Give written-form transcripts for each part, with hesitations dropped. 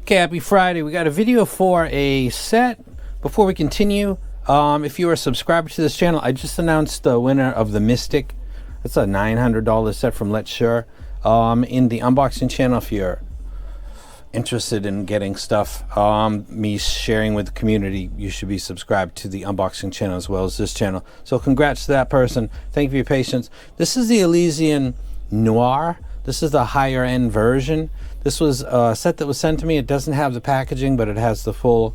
Okay, happy Friday. We got a video for a set. Before we continue, if you are a subscriber to this channel, I just announced the winner of the Mystic. It's a $900 set from Let's Sure. In the unboxing channel, if you're interested in getting stuff, me sharing with the community, you should be subscribed to the unboxing channel as well as this channel. So congrats to that person. Thank you for your patience. This is the Elysian Noir. This is the higher end version. This was a set that was sent to me. It doesn't have the packaging, but it has the full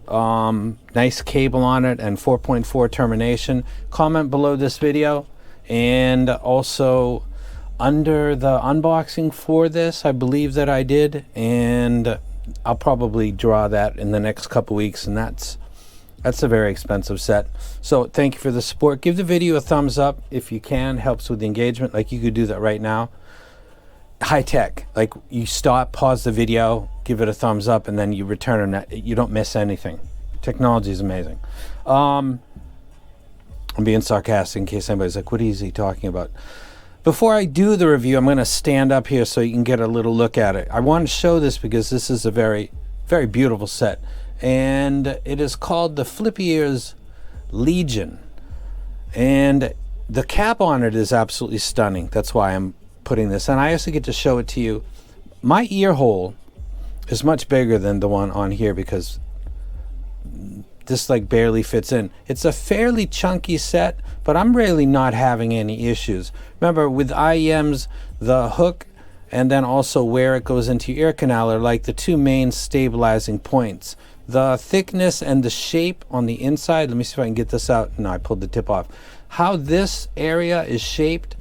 nice cable on it and 4.4 termination. Comment below this video, and also under the unboxing for this, I believe that I did, and I'll probably draw that in the next couple weeks, and that's a very expensive set. So thank you for the support. Give the video a thumbs up if you can. Helps with the engagement. Like, you could do that right now. High tech, like you stop, pause the video, give it a thumbs up, and then you return it. You don't miss anything. Technology is amazing. I'm being sarcastic in case anybody's like, what is he talking about? Before I do the review, I'm going to stand up here so you can get a little look at it. I want to show this because this is a very, very beautiful set, and it is called the Flipears Legion, and the cap on it is absolutely stunning. That's why I'm putting this, and I also get to show it to you. My ear hole is much bigger than the one on here because this like barely fits in. It's a fairly chunky set, but I'm really not having any issues. Remember, with IEMs, the hook and then also where it goes into your ear canal are like the two main stabilizing points. The thickness and the shape on the inside, let me see if I can get this out. No, I pulled the tip off. How this area is shaped,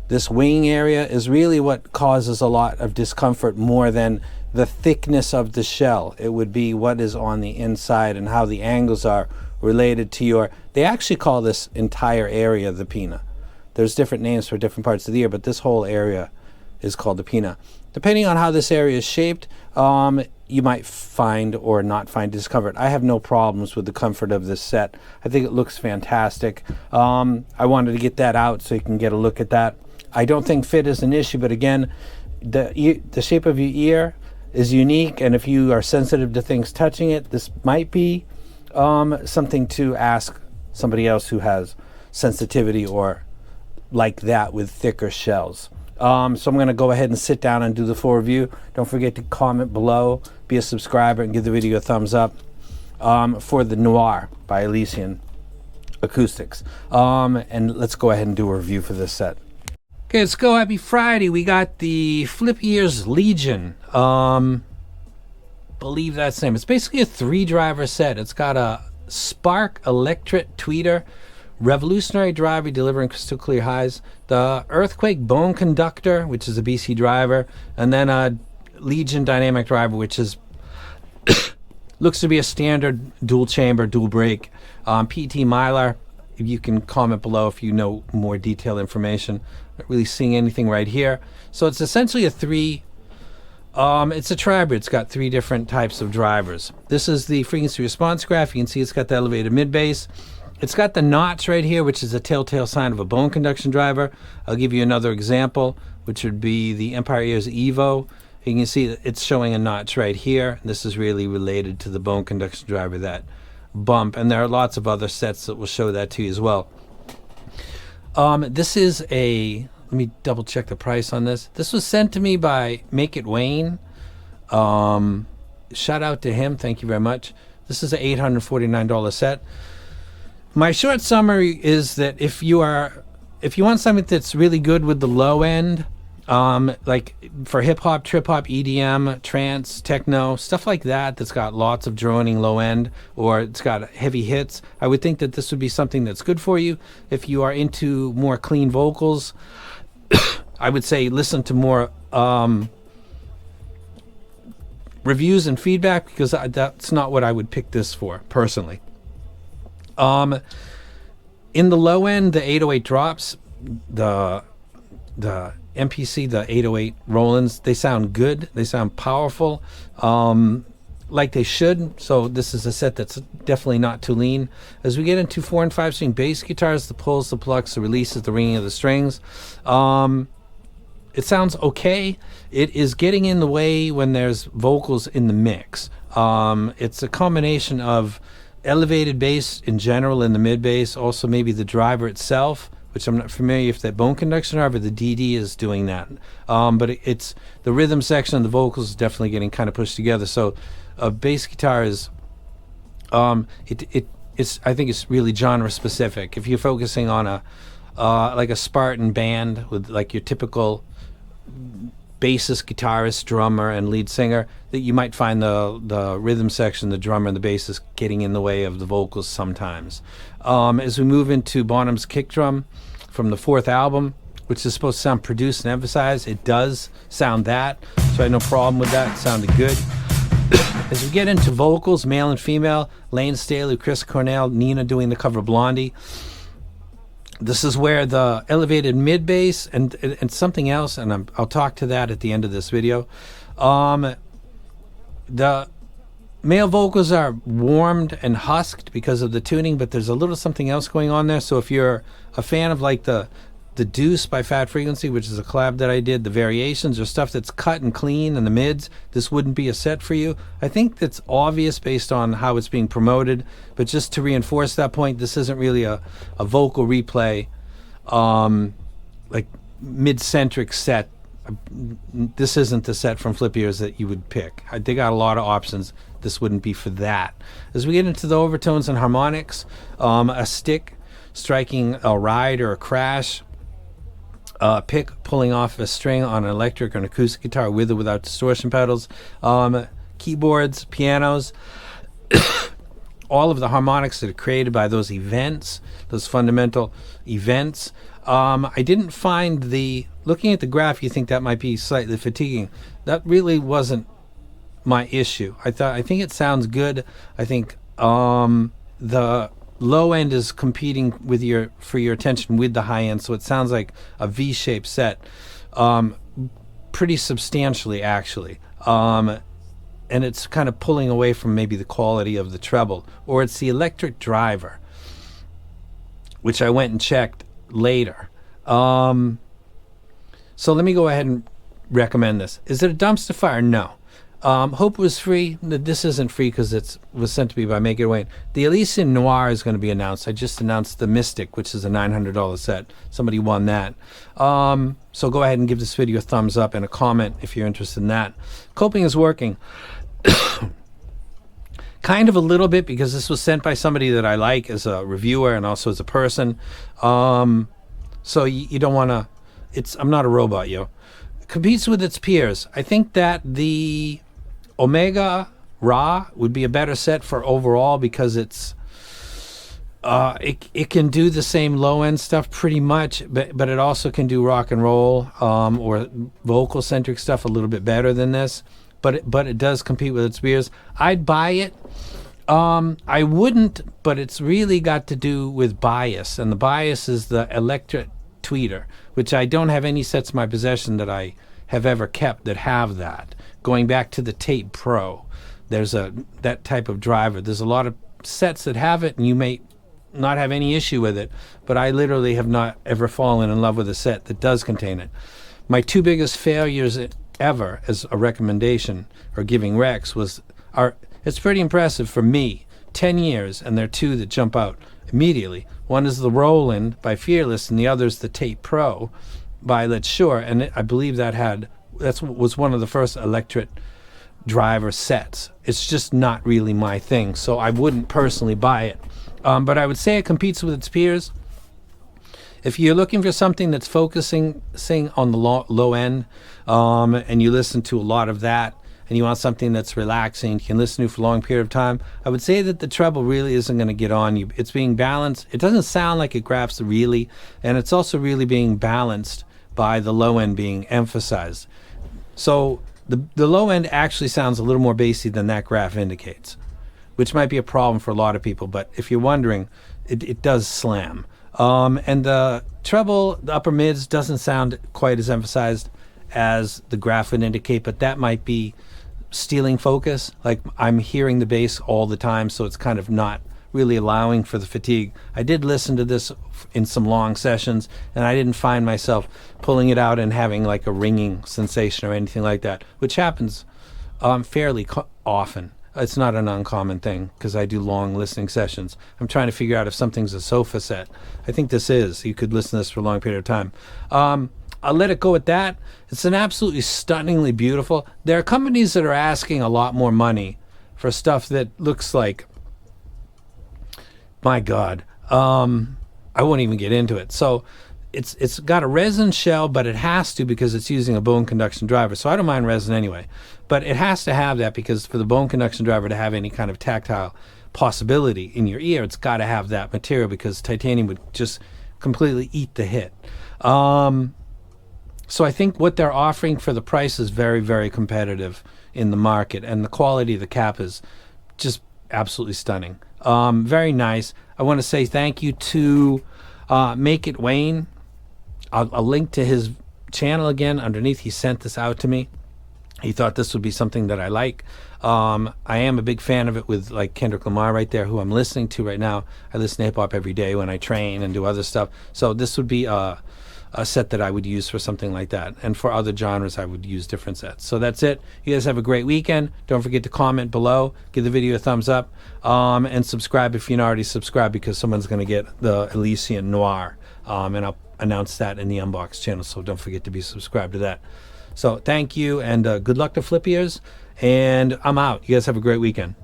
this wing area, is really what causes a lot of discomfort more than the thickness of the shell. It would be what is on the inside and how the angles are related to your, they actually call this entire area the pinna. There's different names for different parts of the ear, but this whole area is called the pinna. Depending on how this area is shaped, you might find or not find discomfort. I have no problems with the comfort of this set. I think it looks fantastic. I wanted to get that out so you can get a look at that. I don't think fit is an issue, but again, the shape of your ear is unique, and if you are sensitive to things touching it, this might be something to ask somebody else who has sensitivity or like that with thicker shells. So I'm going to go ahead and sit down and do the full review. Don't forget to comment below, be a subscriber, and give the video a thumbs up for the Noir by Elysian Acoustics. And let's go ahead and do a review for this set. Okay, let's go. Happy Friday. We got the Flipears Legion. Believe that's the name. It's basically a 3-driver set. It's got a Spark Electric Tweeter, revolutionary driver delivering crystal clear highs, the Earthquake Bone Conductor, which is a BC driver, and then a Legion Dynamic driver, which is looks to be a standard dual chamber, dual brake. PT Mylar. You can comment below if you know more detailed information. Not really seeing anything right here. So it's essentially a it's a tribrid. It's got 3 different types of drivers. This is the frequency response graph. You can see it's got the elevated mid bass. It's got the notch right here, which is a telltale sign of a bone conduction driver. I'll give you another example, which would be the Empire Ears Evo. You can see that it's showing a notch right here. This is really related to the bone conduction driver, that bump, and there are lots of other sets that will show that to you as well. This is a, let me double check the price on this. This was sent to me by Make It Wayne. Shout out to him, thank you very much. This is an $849 set. My short summary is that if you want something that's really good with the low end, like for hip hop, trip hop, EDM, trance, techno, stuff like that, that's got lots of droning low end, or it's got heavy hits, I would think that this would be something that's good for you. If you are into more clean vocals, I would say listen to more reviews and feedback, because that's not what I would pick this for personally. In the low end, the 808 drops, the MPC, the 808 Rolands, they sound good. They sound powerful, like they should. So this is a set that's definitely not too lean. As we get into 4 and 5 string bass guitars, the pulls, the plucks, the releases, the ringing of the strings, it sounds okay. It is getting in the way when there's vocals in the mix. It's a combination of elevated bass in general in the mid bass, also maybe the driver itself, which I'm not familiar if that bone conduction are, but the DD is doing that. But it's the rhythm section and the vocals is definitely getting kind of pushed together. So a bass guitar is, it's I think it's really genre specific. If you're focusing on a like a Spartan band with like your typical bassist, guitarist, drummer, and lead singer, that you might find the rhythm section, the drummer and the bassist getting in the way of the vocals sometimes. As we move into Bonham's kick drum from the 4th album, which is supposed to sound produced and emphasized, it does sound that, so I had no problem with that. It sounded good. As we get into vocals, male and female, Lane Staley, Chris Cornell, Nina doing the cover of Blondie. This is where the elevated mid bass and something else, and I'll talk to that at the end of this video. The male vocals are warmed and husked because of the tuning, but there's a little something else going on there. So if you're a fan of like the Deuce by Fat Frequency, which is a collab that I did, the variations or stuff that's cut and clean in the mids, this wouldn't be a set for you. I think that's obvious based on how it's being promoted, but just to reinforce that point, this isn't really a vocal replay, like mid-centric set. This isn't the set from Flipears that you would pick. They got a lot of options. This wouldn't be for that. As we get into the overtones and harmonics, a stick striking a ride or a crash, pick pulling off a string on an electric or an acoustic guitar with or without distortion pedals, keyboards, pianos, all of the harmonics that are created by those events, those fundamental events. I didn't find looking at the graph, you think that might be slightly fatiguing. That really wasn't my issue. I think it sounds good. I think the low end is competing with for your attention with the high end, so it sounds like a V-shaped set, pretty substantially actually, and it's kind of pulling away from maybe the quality of the treble, or it's the electric driver, which I went and checked later. So let me go ahead and recommend this. Is it a dumpster fire? No. Hope was free. This isn't free because it was sent to me by Make It Wayne. The Elysian Noir is going to be announced. I just announced the Mystic, which is a $900 set. Somebody won that. So go ahead and give this video a thumbs up and a comment if you're interested in that. Coping is working. Kind of a little bit because this was sent by somebody that I like as a reviewer and also as a person. So you don't want to... I'm not a robot, yo. Competes with its peers. I think that the Omega Ra would be a better set for overall because it can do the same low end stuff pretty much, but it also can do rock and roll or vocal centric stuff a little bit better than this. But it does compete with its peers. I'd buy it. I wouldn't, but it's really got to do with bias, and the bias is the electric tweeter, which I don't have any sets in my possession that I have ever kept that have that. Going back to the Tape Pro, there's that type of driver. There's a lot of sets that have it, and you may not have any issue with it, but I literally have not ever fallen in love with a set that does contain it. My two biggest failures ever as a recommendation or giving recs it's pretty impressive for me. 10 years, and there are two that jump out immediately. One is the Roland by Fearless, and the other is the Tape Pro by Let's Sure, and I believe that was one of the first electric driver sets. It's just not really my thing, so I wouldn't personally buy it. But I would say it competes with its peers. If you're looking for something that's focusing on the low end, and you listen to a lot of that, and you want something that's relaxing, you can listen to for a long period of time, I would say that the treble really isn't going to get on you. It's being balanced. It doesn't sound like it grabs really, and it's also really being balanced by the low end being emphasized. So the low end actually sounds a little more bassy than that graph indicates, which might be a problem for a lot of people, but if you're wondering, it does slam. And the treble, the upper mids, doesn't sound quite as emphasized as the graph would indicate, but that might be stealing focus. Like I'm hearing the bass all the time, so it's kind of not really allowing for the fatigue. I did listen to this in some long sessions, and I didn't find myself pulling it out and having like a ringing sensation or anything like that, which happens fairly often. It's not an uncommon thing because I do long listening sessions. I'm trying to figure out if something's a sofa set. I think this is. You could listen to this for a long period of time. I'll let it go at that. It's an absolutely stunningly beautiful. There are companies that are asking a lot more money for stuff that looks like, my God, I won't even get into it. So it's got a resin shell, but it has to because it's using a bone conduction driver. So I don't mind resin anyway, but it has to have that because for the bone conduction driver to have any kind of tactile possibility in your ear, it's got to have that material because titanium would just completely eat the hit. So I think what they're offering for the price is very, very competitive in the market, and the quality of the cap is just absolutely stunning. Very nice. I want to say thank you to Make It Wayne. I'll link to his channel again underneath. He sent this out to me. He thought this would be something that I like. I am a big fan of it with like Kendrick Lamar right there, who I'm listening to right now. I listen to hip hop every day when I train and do other stuff. So this would be a set that I would use for something like that. And for other genres, I would use different sets. So that's it. You guys have a great weekend. Don't forget to comment below, give the video a thumbs up, and subscribe if you're not already subscribed, because someone's going to get the Elysian Noir. And I'll announce that in the Unbox channel, so don't forget to be subscribed to that. So thank you, and good luck to Flipears, and I'm out. You guys have a great weekend.